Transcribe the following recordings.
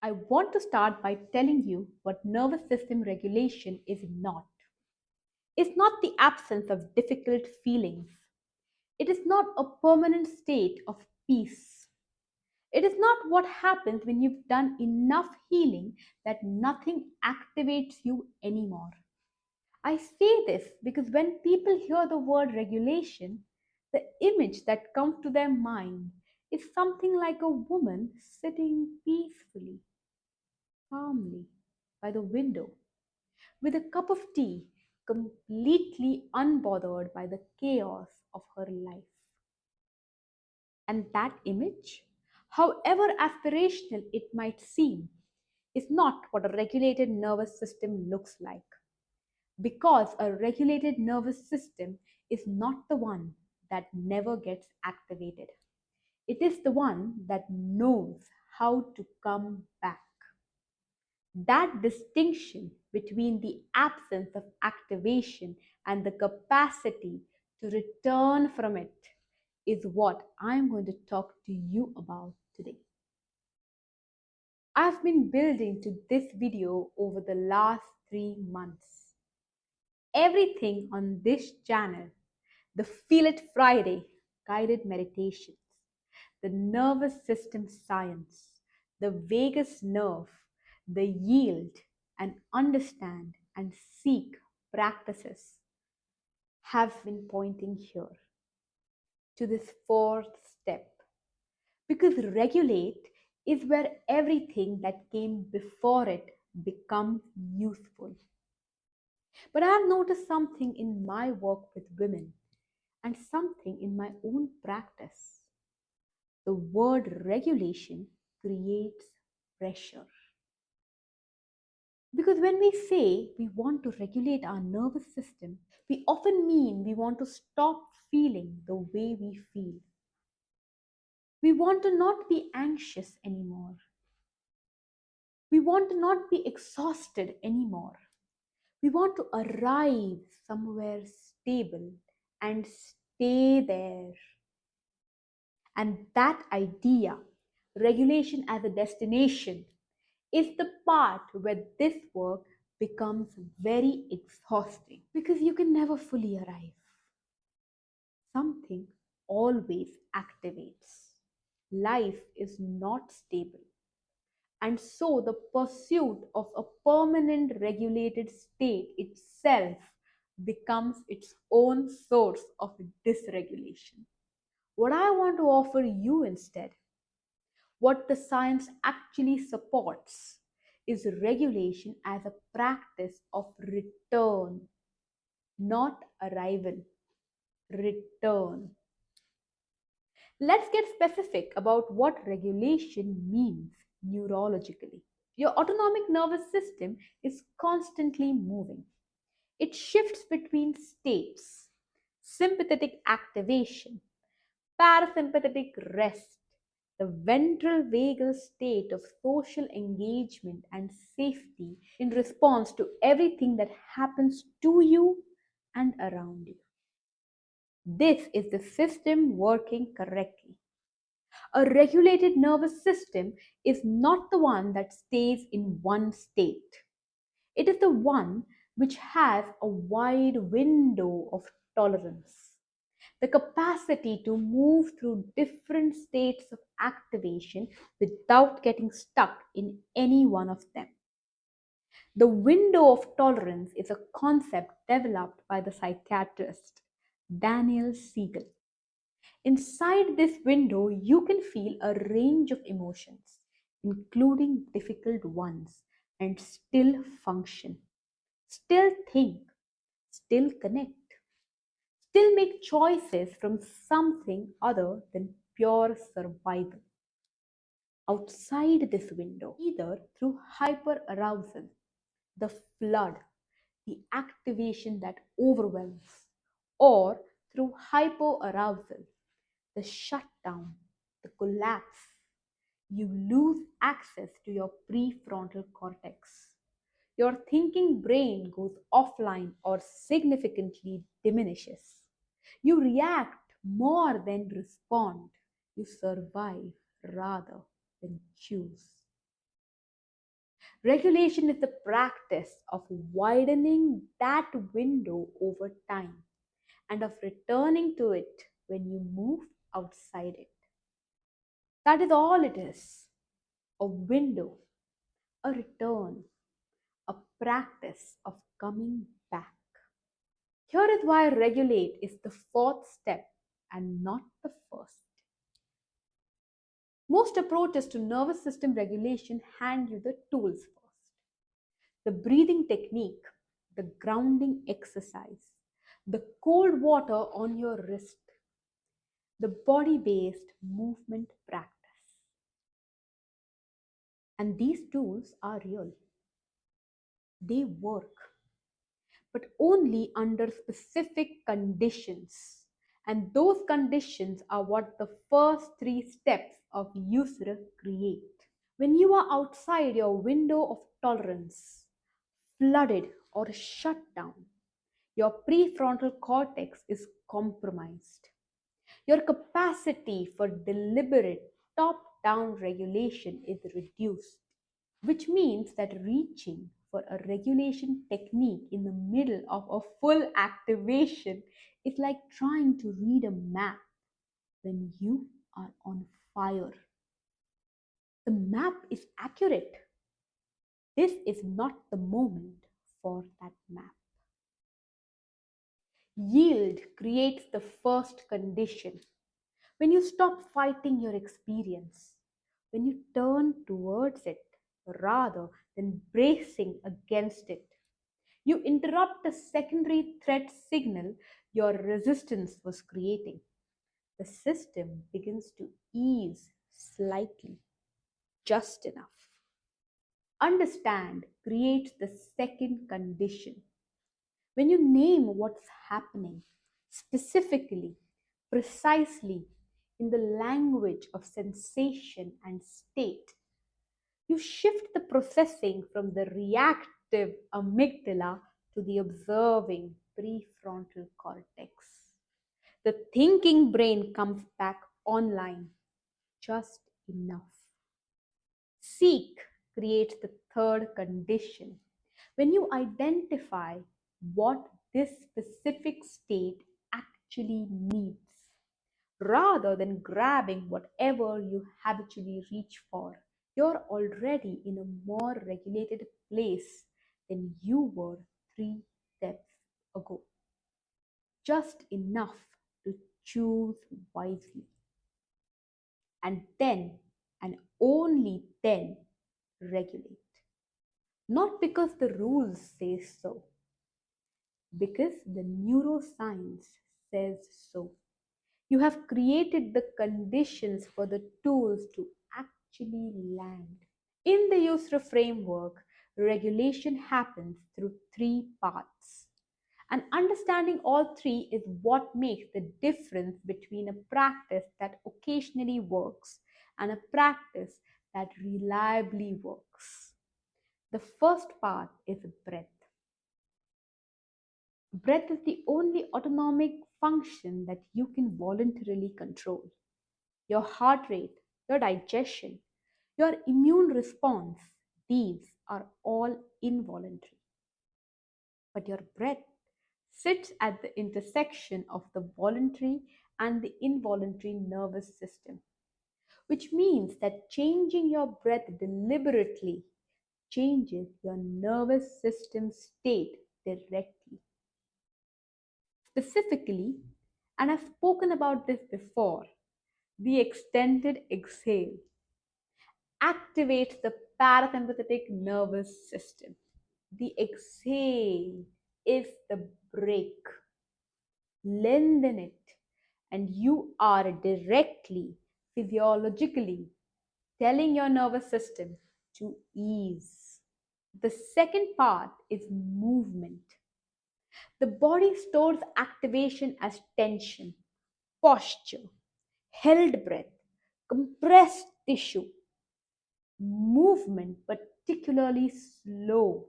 I want to start by telling you what nervous system regulation is not. It's not the absence of difficult feelings. It is not a permanent state of peace. It is not what happens when you've done enough healing that nothing activates you anymore. I say this because when people hear the word regulation, the image that comes to their mind is something like a woman sitting peacefully, calmly by the window with a cup of tea, completely unbothered by the chaos of her life. And that image, however aspirational it might seem, is not what a regulated nervous system looks like. Because a regulated nervous system is not the one that never gets activated. It is the one that knows how to come back. That distinction between the absence of activation and the capacity to return from it is what I'm going to talk to you about today. I've been building to this video over the last 3 months. Everything on this channel, the Feel It Friday guided meditations, the nervous system science, the vagus nerve, the yield and understand and seek practices have been pointing here to this fourth step. Because regulate is where everything that came before it becomes useful. But I have noticed something in my work with women and something in my own practice. The word regulation creates pressure. Because when we say we want to regulate our nervous system, we often mean we want to stop feeling the way we feel. We want to not be anxious anymore. We want to not be exhausted anymore. We want to arrive somewhere stable and stay there. And that idea, regulation as a destination, is the part where this work becomes very exhausting because you can never fully arrive. Something always activates. Life is not stable. And so the pursuit of a permanent regulated state itself becomes its own source of dysregulation. What I want to offer you instead, what the science actually supports, is regulation as a practice of return, not arrival. Return. Let's get specific about what regulation means neurologically. Your autonomic nervous system is constantly moving. It shifts between states: sympathetic activation, parasympathetic rest, the ventral vagal state of social engagement and safety in response to everything that happens to you and around you. This is the system working correctly. A regulated nervous system is not the one that stays in one state. It is the one which has a wide window of tolerance, the capacity to move through different states of activation without getting stuck in any one of them. The window of tolerance is a concept developed by the psychiatrist Daniel Siegel. Inside this window, you can feel a range of emotions, including difficult ones, and still function, still think, still connect, still make choices from something other than pure survival. Outside this window, either through hyperarousal, the flood, the activation that overwhelms, or through hypoarousal, the shutdown, the collapse, you lose access to your prefrontal cortex. Your thinking brain goes offline or significantly diminishes. You react more than respond. You survive rather than choose. Regulation is the practice of widening that window over time and of returning to it when you move outside it. That is all it is, a window, a return, a practice of coming back. Here is why regulate is the fourth step and not the first. Most approaches to nervous system regulation hand you the tools first: the breathing technique, the grounding exercise, the cold water on your wrist, the body based movement practice. And these tools are real, they work, but only under specific conditions. And those conditions are what the first three steps of YUSR create. When you are outside your window of tolerance, flooded or shut down, your prefrontal cortex is compromised. Your capacity for deliberate top down regulation is reduced, which means that reaching for a regulation technique in the middle of a full activation is like trying to read a map when you are on fire. The map is accurate. This is not the moment for that map. Yield creates the first condition. When you stop fighting your experience, when you turn towards it rather than bracing against it, you interrupt the secondary threat signal your resistance was creating. The system begins to ease slightly, just enough. Understand creates the second condition. When you name what's happening, specifically, precisely, in the language of sensation and state, you shift the processing from the reactive amygdala to the observing prefrontal cortex. The thinking brain comes back online just enough. Seek creates the third condition. When you identify what this specific state actually needs, rather than grabbing whatever you habitually reach for, you're already in a more regulated place than you were 3 steps ago. Just enough to choose wisely. And then, and only then, regulate. Not because the rules say so, because the neuroscience says so. You have created the conditions for the tools to actually land. In the YUSR framework, regulation happens through three paths. And understanding all three is what makes the difference between a practice that occasionally works and a practice that reliably works. The first part is breath. Breath is the only autonomic function that you can voluntarily control. Your heart rate, your digestion, your immune response, these are all involuntary. But your breath sits at the intersection of the voluntary and the involuntary nervous system, which means that changing your breath deliberately changes your nervous system state directly. Specifically, and I've spoken about this before, the extended exhale activates the parasympathetic nervous system. The exhale is the brake. Lengthen it, and you are directly, physiologically telling your nervous system to ease. The second part is movement. The body stores activation as tension, posture, held breath, compressed tissue. Movement, particularly slow,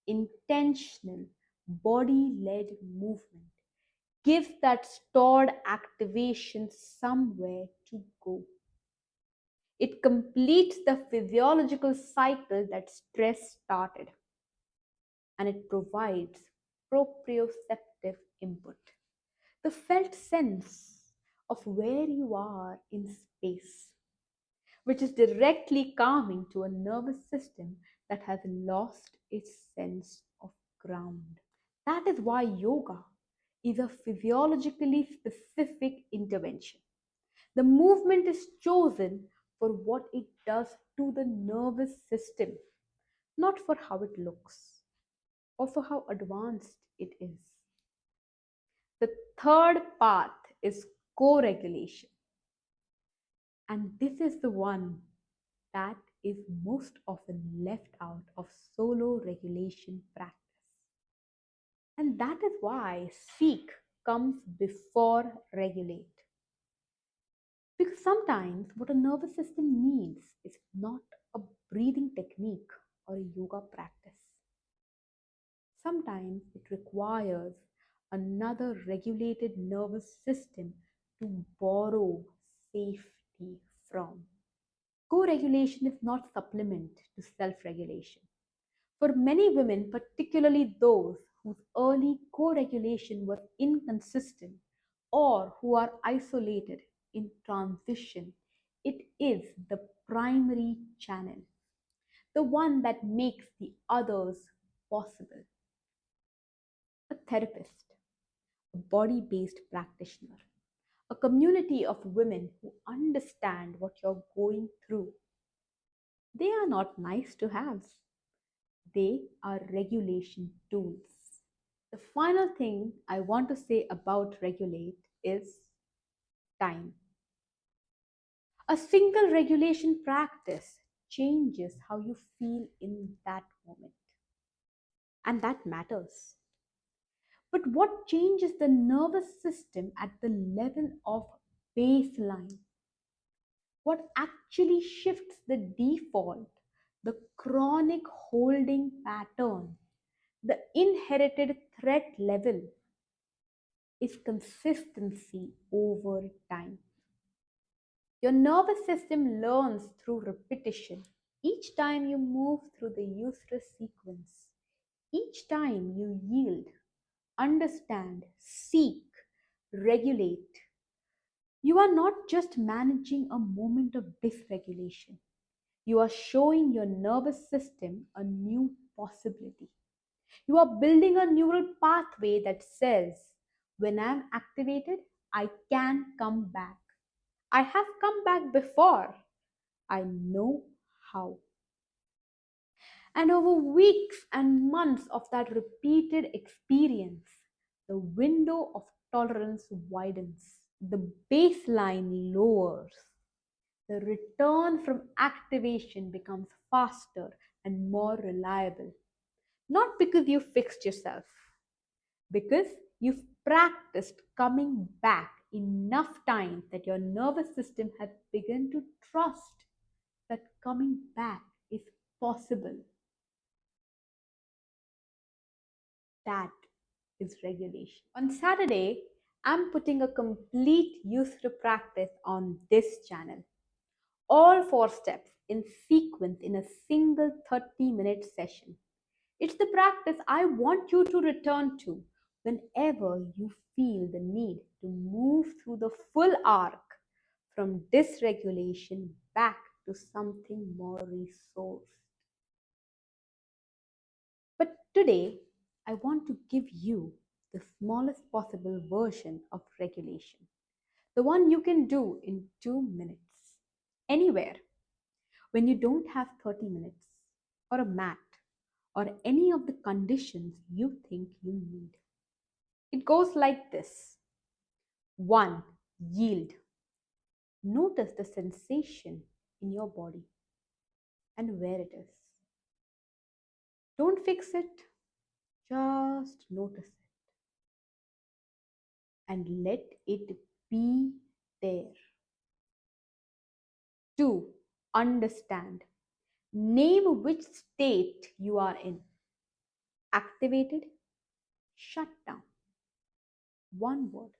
intentional, body led movement, gives that stored activation somewhere to go. It completes the physiological cycle that stress started, and it provides proprioceptive input, the felt sense of where you are in space, which is directly calming to a nervous system that has lost its sense of ground. That is why yoga is a physiologically specific intervention. The movement is chosen for what it does to the nervous system, not for how it looks or for how advanced it is. The third path is co regulation, and this is the one that is most often left out of solo regulation practice. And that is why seek comes before regulate. Because sometimes what a nervous system needs is not a breathing technique or a yoga practice. Sometimes it requires another regulated nervous system to borrow safety from. Co regulation is not supplement to self regulation. For many women, particularly those whose early co regulation was inconsistent or who are isolated in transition, it is the primary channel, the one that makes the others possible. A therapist, a body based practitioner, a community of women who understand what you're going through. They are not nice to have, they are regulation tools. The final thing I want to say about regulate is time. A single regulation practice changes how you feel in that moment, and that matters. But what changes the nervous system at the level of baseline? What actually shifts the default, the chronic holding pattern, the inherited threat level is consistency over time. Your nervous system learns through repetition. Each time you move through the YUSR sequence, each time you yield, understand, seek, regulate, you are not just managing a moment of dysregulation. You are showing your nervous system a new possibility. You are building a neural pathway that says, when I'm activated, I can come back. I have come back before. I know how. And over weeks and months of that repeated experience, the window of tolerance widens. The baseline lowers. The return from activation becomes faster and more reliable. Not because you fixed yourself, because you've practiced coming back enough times that your nervous system has begun to trust that coming back is possible. That is regulation. On Saturday, I'm putting a complete USR practice on this channel. All four steps in sequence in a single 30-minute session. It's the practice I want you to return to whenever you feel the need to move through the full arc from dysregulation back to something more resourced. But today, I want to give you the smallest possible version of regulation, the one you can do in 2 minutes, anywhere, when you don't have 30 minutes, or a mat, or any of the conditions you think you need. It goes like this: 1. Yield. Notice the sensation in your body and where it is. Don't fix it, just notice it and let it be there. 2. Understand. Name which state you are in: activated, shut down. One word.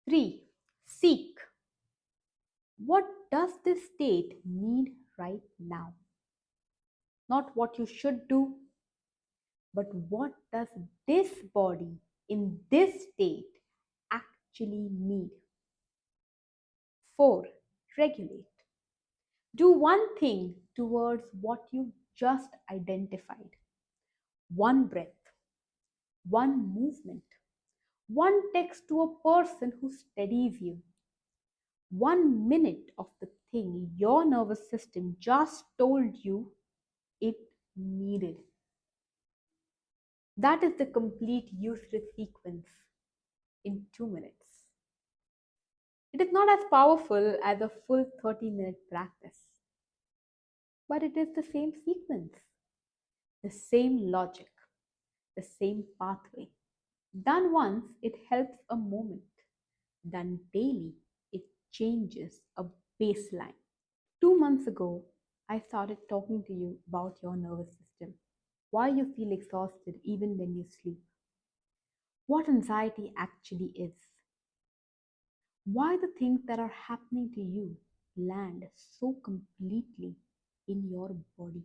3. Seek. What does this state need right now? Not what you should do, but what does this body in this state actually need? 4. Regulate. Do one thing towards what you just identified. One breath, one movement, one text to a person who steadies you, 1 minute of the thing your nervous system just told you it needed. That is the complete USR sequence in 2 minutes. It is not as powerful as a full 30-minute practice, but it is the same sequence, the same logic, the same pathway. Done once, it helps a moment. Done daily, it changes a baseline. 2 months ago, I started talking to you about your nervous system, why you feel exhausted even when you sleep, what anxiety actually is, why the things that are happening to you land so completely in your body,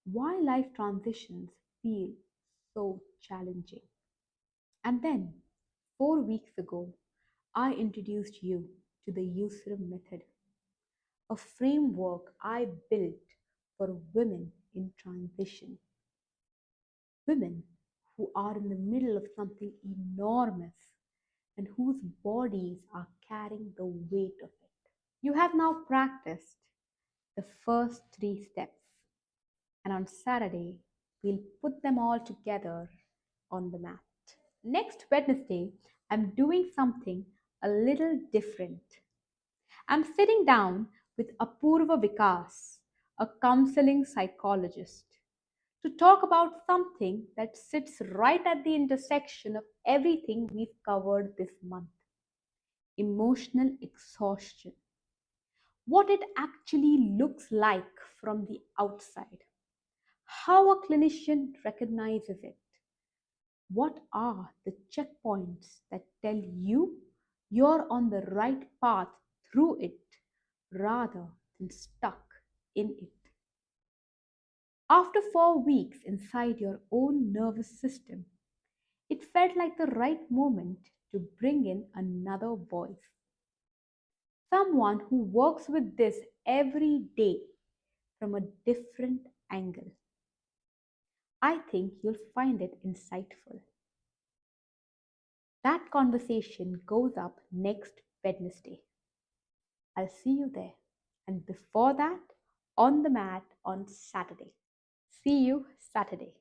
why life transitions feel so challenging. And then, 4 weeks ago, I introduced you to the USR method, a framework I built for women in transition, women who are in the middle of something enormous and whose bodies are carrying the weight of it. You have now practiced the first 3 steps, and on Saturday, we'll put them all together on the mat. Next Wednesday, I'm doing something a little different. I'm sitting down with Apurva Vikas, a counseling psychologist, to talk about something that sits right at the intersection of everything we've covered this month: emotional exhaustion. What it actually looks like from the outside, how a clinician recognizes it, what are the checkpoints that tell you you're on the right path through it rather than stuck in it. After 4 weeks inside your own nervous system, it felt like the right moment to bring in another voice. Someone who works with this every day from a different angle. I think you'll find it insightful. That conversation goes up next Wednesday. I'll see you there. And before that, on the mat on Saturday. See you Saturday.